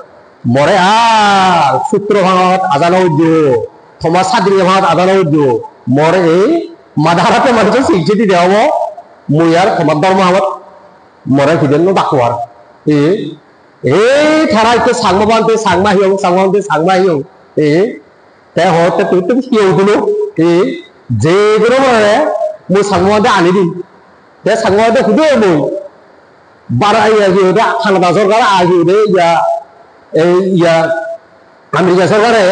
মরে আর সূত্র ভাঙত আজানো উদ্যোগ তোমার সাদরি ভাঙত আজানো উদ্যোগ মরে এই মাদারাতে মানুষের চিকিৎসা দিয়ে দেওয়া মুই আর তোমার ধর্ম আমার মরে ফিদেন ডাকুয়ার এই থারাইতে সাংমা হিয়ং তে হতে তুই তুমি হিয়ং দিলো যে গুলো মানে মই সাংমাতে আনি দিম তে সাংমাতে খুদে মই বারা ইয়া কি ওটা খানাদা সরকার আগে দে ইয়া আমেরিকা সরকারে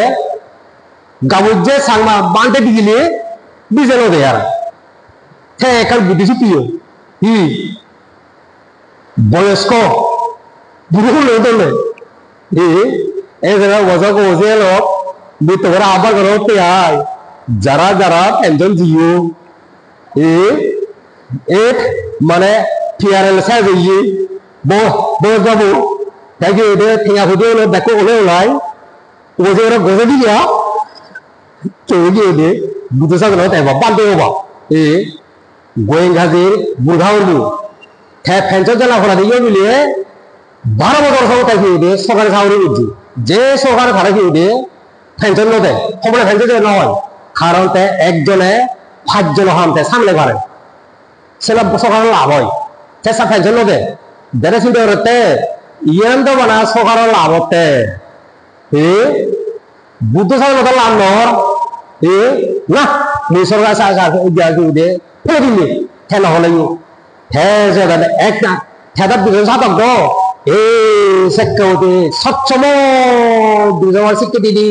গাবুজ যে সাংমা বানতে দিলে বিজেলো দে আর হে একার বুদ্ধিছি প্রিয় ই বয়স্ক বুড়ো দলে এই জায়গা বছর বসে এলো বুঝতে করে আবার করতে আয় যারা যারা পেনশন জিও মানে ফিয়ারেল সাহেব বয়স যাবো তাই কি ওদের ঠেঙা ফুটে হলো দেখো ওলে ওলাই ও যে ওরা গজে দিয়া চৌকি ওদের বুঝতে সাথে নয় তাই বাদ দেবো বা গোয়েঙ্গাজির বুর্ঘা উর্দু হ্যাঁ পেনশন জ্বালা ফোলা দিয়ে মিলিয়ে 12 বছর সময় তাই কি ওদের সরকারি চাকরি বুঝছি যে সরকারে ভাড়া কি ওদের পেনশন দেয় খবরে পেনশন নয় কারণ একজনে 5 জন হামতে সামনে পারে সেটা সরকারের লাভ হয় চেষ্টা পেনশন দেয় দেড়ে চিন্তা করতে ইয়ান তো মানে সরকারের লাভ হতে বুদ্ধ সাহেব লাভ নর না মুই সরকার দে ফেলে খেলা হলে এক না ঠেদার দুজন সাতক তো সেক্কে সচ্ছম দুজন স্বীকৃতি দি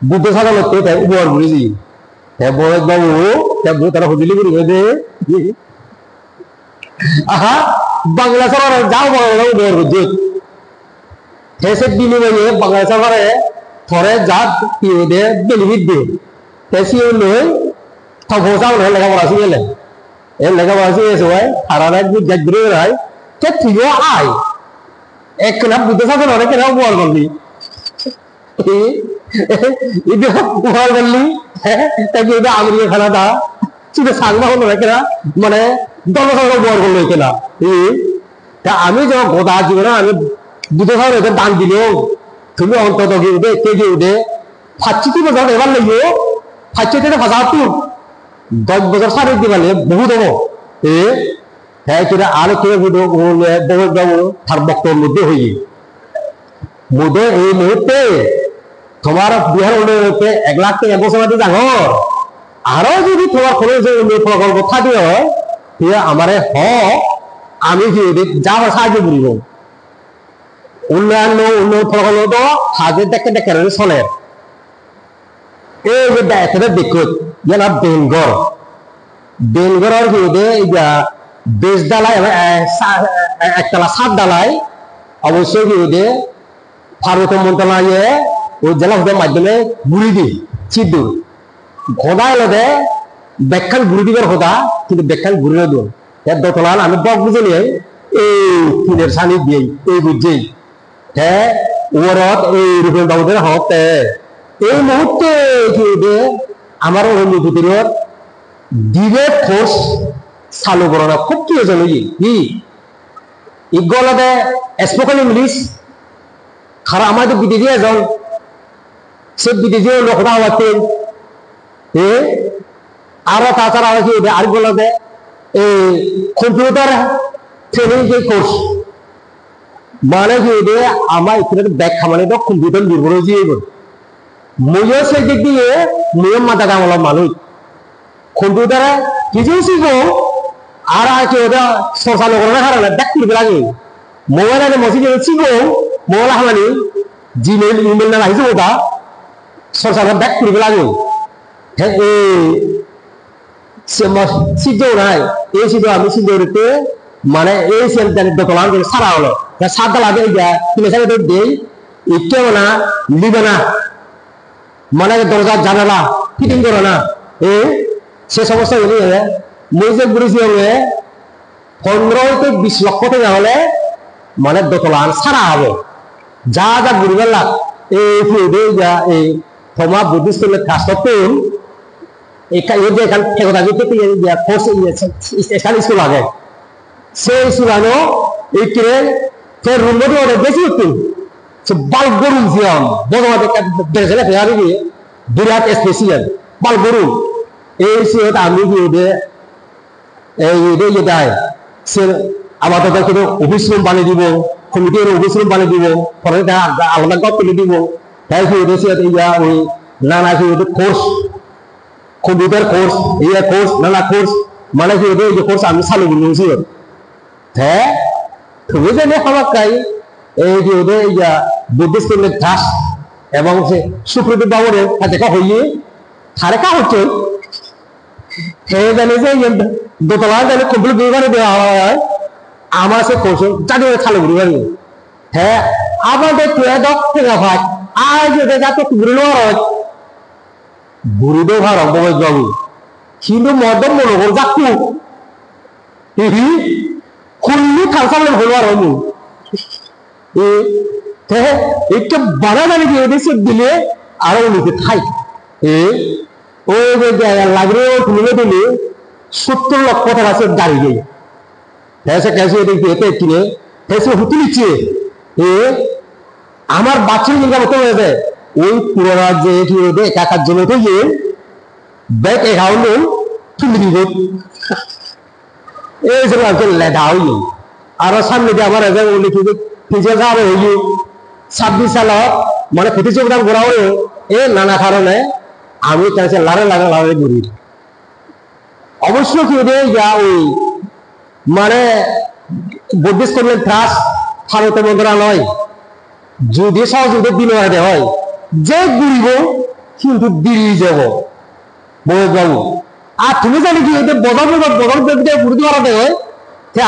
বুদ্ধ সাহেব লোককে উপহার ঘুরেছি বয়স বাবু তারা হুজুলি করি দে আহা বাংলা সরকার যাও বাংলা উপহার করছে হেসে বিনিময়ে বাংলা সরকারে থরে যা কি দে বেনিফিট দে তেসি লই থবসাও না লেখাপড়া শিখেলে লেখাপড়া শিখেছে ভাই হারারা গুজরাট ঘুরে রায় কে ঠিকও আয় এক না বুদ্ধ সাহেব অনেক না উপহার করলি itu উপহার করলি তাকে এটা আমেরিকা খেলাটা শুধু সাংবা হলো না মানে দলসংখ্যা উপহার করলো কেনা তা আমি যখন গোদা আসবো না আমি বুদ্ধ সাহেব এদের দান দিলেও তুমি অন্তত কি উঠে কে কি উঠে 25 বছর এবার লাগবে 25 থেকে 10 বছর সাড়ে দিবালে বহুত হবো হ্যাঁ কিনা আর কিনে বুধ যাবো তার বক্তব্যের মধ্যে হয়ে মধ্যে এই মুহূর্তে তোমার বিহার উন্নয়নতে 1 লাখ টাকা বছর জানো আরো যদি তোমার খরচ উন্নয়ন প্রকল্প থাকে হয় আমার আমি কি যা সাহায্য করিব উন্নয়ন প্রকল্প তো হাজে দেখে দেখে চলে এই যে দেখে দেখুন যেন বেঙ্গর কি বেশ ডালাই একতলা 7 ডালাই অবশ্যই কি ফারুক মন্ত্রণালয়ে ওই জেলা হুদের মাধ্যমে গুড়ি দি চিদ্দুর ঘোদা এলো দে ব্যাখ্যান গুড়ি দিবার ঘোদা কিন্তু ব্যাখ্যান গুড়ি দিও এর দোতলান আমি বক বুঝে নিয়ে এই কিনের সানি দিয়ে এই বুঝছেই হ্যাঁ ওরত এই রূপেন বাবুদের হতে এই মুহূর্তে কি আমার অনুভূতির ডিবেট কোর্স চালু করো না খুব প্রয়োজন ইগলতে স্পোকেন ইংলিশ খারাপ আমাদের বিদেশি এজন সে বিদেশি লোকরা হওয়াতে আরো তাছাড়া কি আর বলতে এই কম্পিউটার ট্রেনিং যে কোর্স মানে কি আমার এখানে ব্যাখ্যা মানে তো কম্পিউটার নির্ভর হয়ে মইও সেই দিক দিয়ে মইও মাথা কামলা মানুষ কম্পিউটারে কিছু শিখবো আর কি ওটা সরকার লোকের হারালে দেখ করবে লাগে মোবাইল আগে মসি যে শিখবো মোবাইল হামানি জিমেল ইমেল না রাখছে ওটা সরকার দেখ করবে লাগে হ্যাঁ সিদ্ধও নাই এই সিদ্ধ আমি সিদ্ধতে মানে এই সেন্টারের দোকান সারা হলো সাতটা লাগে তুমি সাথে দেই কেউ না লিবে না মানে দরজা জানালা ফিটিং করো না সে সমস্যা মই যে ঘুরেছি 15 থেকে 20 লক্ষ টাকা হলে মানে দোতলান সারা হবে যা যা ঘুরবে লাগ এই তোমার বুদ্ধিস্ট কাজ করতে এখান স্কুল আগে সেই স্কুল আনো এই কিনে ফের রুম বেশি হতো বাল গরুম জিয়াম বিরাট স্পেশিয়াল বাল গরুম এই সিট আমি কি এই সে আমাদের কিন্তু অফিস রুম বানিয়ে দিব কমিটির অফিস রুম বানিয়ে দিব পরে আলাদা গপ তুলে দিব তাই কি ওই নানা কি কোর্স কম্পিউটার কোর্স কোর্স নানা কোর্স মানে কি এই কোর্স আমি চালু করছি হ্যাঁ তুমি জানি খাবার খাই এই যে বুদ্ধিস্ট ক্লাস এবং সে সুপ্রদীপ বাবুরের দেখা হইয়ে থারে কা হচ্ছে হে জানে যে দোতলা জানে কমপ্লিট করে দেওয়া হয় আমার সে কৌশল জানি খালে ঘুরে বাড়ি হ্যাঁ আমাদের দক থেকে ভাই আজ যাতে ঘুরে নেওয়া হয় ঘুরিতে ভার অবৈধ বাবু কিন্তু মদম মনোবল যাকু খুললি খালসালে হলো আর হবু একটু বাধা জানি কি এদেশে দিলে আরো উনিতে খাই ওই যে লাগলে খুলে দিলে 70 লক্ষ টাকা সে গাড়ি গই ऐसे कैसे देखते किने ऐसे होती নিচ্ছে আমার বাচ্চার ইনকাম হতে হবে ওই পুরোটা যে কি হবে কাকার জন্য তো যে ব্যাংক অ্যাকাউন্টে তুলে দিব এই যে লাগে লেদাও আর সামনে দিয়ে আমার এজে বলি কি ফিজে যাবে হইলো 26 সাল মানে প্রতিযোগিতা করাও নানা কারণে আমি কাছে লারে ঘুরি অবশ্য কি রে যা ওই মানে বুদ্ধিস্ট কল্যাণ ট্রাস্ট ভারতের মন্ত্রণালয় যদি সহযোগিতা বিনিময় হয় যে ঘুরিব কিন্তু দিল্লি যাব বাবু আর তুমি জানি কি এতে বদল ঘুরতে পারাতে হয়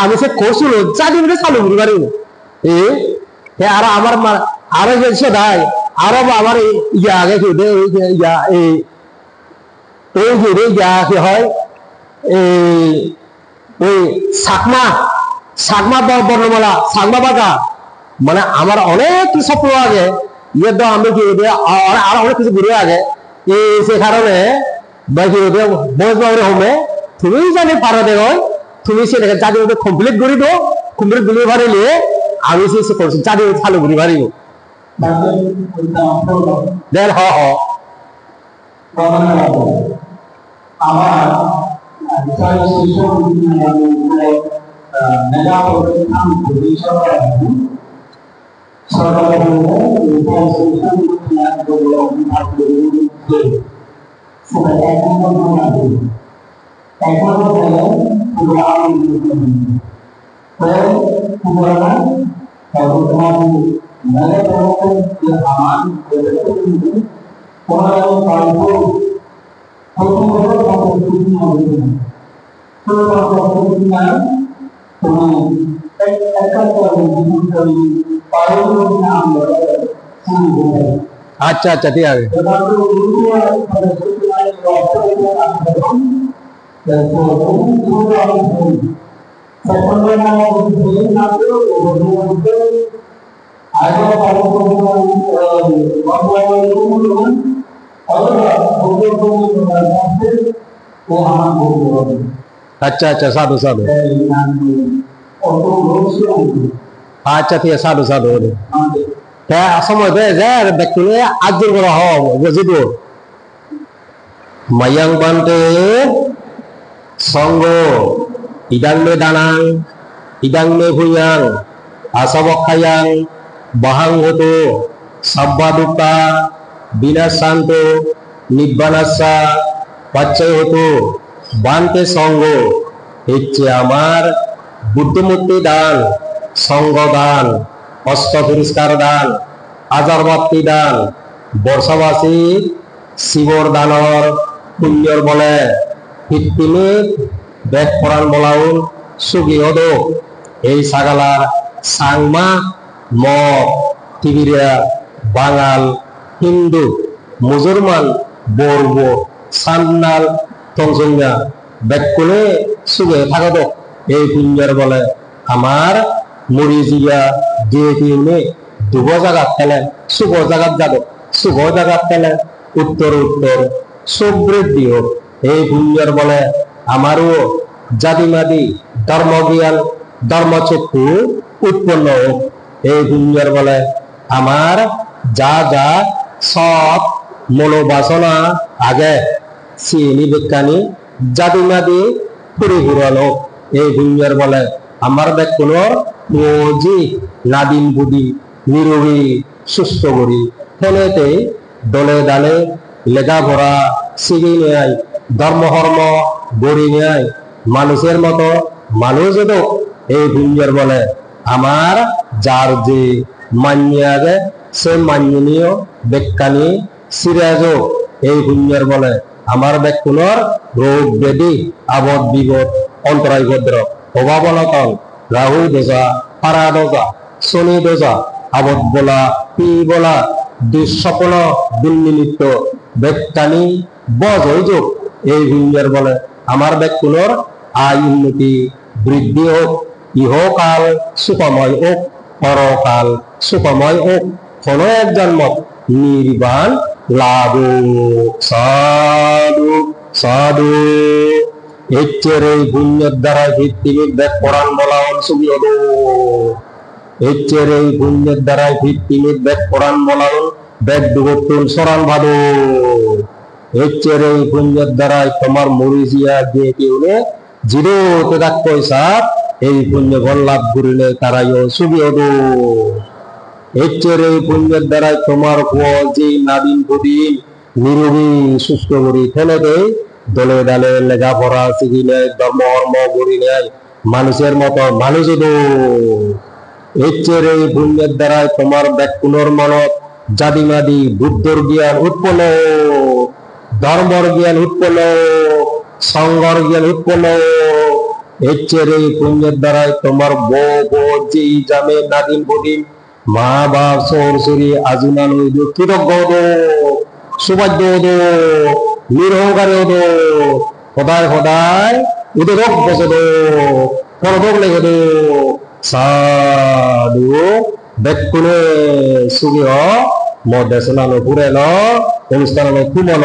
আমি সে করছিল জানি চালু ঘুরি পারি আর আমার আরো যে দায় আরো আমার ইয়া আগে কি ইয়া এই কি হয় ওই সাকমা বর্ণমালা সাকমা বাঁকা মানে আমার অনেক কিছু স্বপ্ন আগে ইয়ে তো আমি কি আর অনেক কিছু ঘুরে আগে সে কারণে বয়স হোমে তুমি জানি পারো দেখো তুমি সে জানি কমপ্লিট করে দো কমপ্লিট ঘুরে পারিলে আমি সে করছি জানি চালু ঘুরে পারিব দেন আমার আচ্ছা আচ্ছা ঠিক আছে अच्छा अच्छा साधु साधु अच्छा ठीक है साधु साधु সময় ব্যক্তিকে আর্জন করা হোক বুঝিত মায়াং বান্তে সঙ্গ ইদাংমে দানাং ইদাংমে ভুয়াং আসাবক্ষায়াং বাহাং হতো সাব্বা দুঃখা বিনাশান্ত নিব্বানাসা পাচ্চয় হতো বান্তে সঙ্গ হচ্ছে আমার বুদ্ধিমূর্তি দান সঙ্গ দান অষ্ট পুরস্কার দান আজারবাতি দান বর্ষাবাসী শিবর দানর পুণ্যর বলে ভিত্তিমে বেদ পুরাণ বলাউন সুগি হদ এই সাগালার সাংমা ম তিবিরিয়া বাঙাল হিন্দু মুসলমান বর্গ সান্নাল তংসংজ্ঞা বেকুলে সুগে থাকত এই পুণ্যর বলে আমার মরিজিয়া দিয়ে কিনে দুব জায়গাত খেলে শুভ জায়গাত যাব শুভ জায়গাত খেলে উত্তর উত্তর সমৃদ্ধি হোক এই পুণ্যর বলে আমারও জাতিমাদি ধর্মজ্ঞান ধর্মচক্ষু উৎপন্ন হোক এই পুণ্যর বলে আমার যা যা সব মনোবাসনা আগে চিনি বিজ্ঞানী জাতিমাদি ফুরি ঘুরানো এই পুণ্যর বলে আমার ব্যক্তির মজি নাদিম বুদ্ধি নিরোগী সুস্থ করি ফলেতে দলে দালে লেখাপড়া শিখে নেয় ধর্ম ধর্ম গড়ি নেয় মানুষের মতো মানুষ এই পুণ্যের বলে আমার যার যে মান্য আগে সে মান্যনীয় বিজ্ঞানী সিরাজ এই পুণ্যের বলে আমার ব্যক্তির রোগ ব্যাধি আবদ বিপদ অন্তরায় ভদ্র অভাব অনটন রাহু দোষা পারা দোষা শনি দোষা আবদ বলা পি বলা দুঃস্বপ্ন দুর্নিমিত্ত ব্যক্তানি বজয় যোগ এই ভিঞ্জার বলে আমার ব্যক্তির আয় উন্নতি বৃদ্ধি হোক ইহকাল সুখময় হোক পরকাল সুখময় হোক কোন এক জন্মত নির্বাণ লাভ সাধু সাধু এর এই পুণ্যের দ্বারা পৃথিবীর দেখ কোরআন বলা অনসুবি হলো এর এই পুণ্যের দ্বারাই পৃথিবীর দেখ কোরআন বলা বেদ দুগতুল সরান ভাদো এর এই পুণ্যের দ্বারাই তোমার মরিজিয়া দিয়ে কেউ জিরোতে দেখ পয়সা এই পুণ্য ফল লাভ করিলে তারাইও সুবি হলো এর এই পুণ্যের দ্বারাই তোমার যে নাদিন প্রদিন নিরোগী সুস্থ করি ফেলে দেয় দলে ডালে লেখাপড়া শিখি নেয় ধর্ম কর্ম করি নেয় মানুষের মতো মানুষ এর এই পুণ্যের দ্বারাই তোমার ব্যক্তির মনত জাদিমাদি বুদ্ধর জ্ঞান উৎপন্ন ধর্মর জ্ঞান উৎপন্ন সংঘর জ্ঞান উৎপন্ন এর এই পুণ্যের দ্বারাই তোমার বউ জি জামে নাদিন প্রদিন মা বাপ সরসরি আজুনান কৃতজ্ঞ হতো সৌভাগ্য হতো নিরহংকারী হতো সদায় সদায় উদরক বসত পরদক লেগে সাধু ব্যক্তিনে সুগিহ মদেশনানো ফুরেন অনুষ্ঠান কুমন